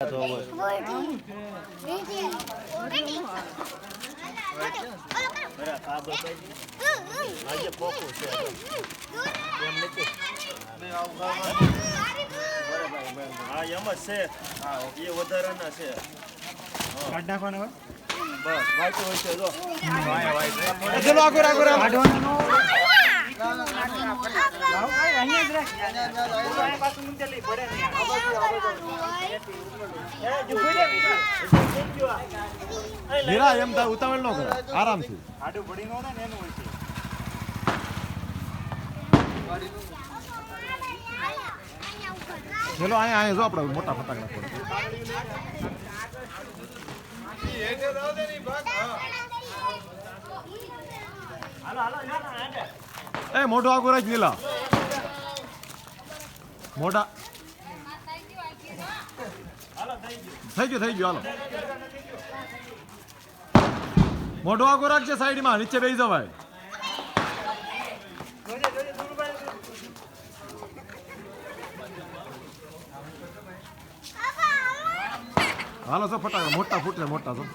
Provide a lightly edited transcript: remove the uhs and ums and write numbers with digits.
તો આજે પોકું છે એમ નથી હા એમ જ છે હા એ વધારાના છે કાઢ નાખવાના બસ વાઈટ હોય છે જો ચલો આગળ આગળ કાઢવાનો હીરા એમ થાય ઉતાવળ ન કરો આરામથી આડું પડી નો ને એનું હોય છે ચલો અહીંયા જો આપણે મોટા ફટાકડા ફોડે એ મોઢું આગળ જ નીલા મોઢા થઈ ગયું હાલો મોઢું આગળ રાખજે સાઈડમાં નીચે બેસી જવાય હાલો છો ફટાકડા મોટા ફૂટે મોટા છો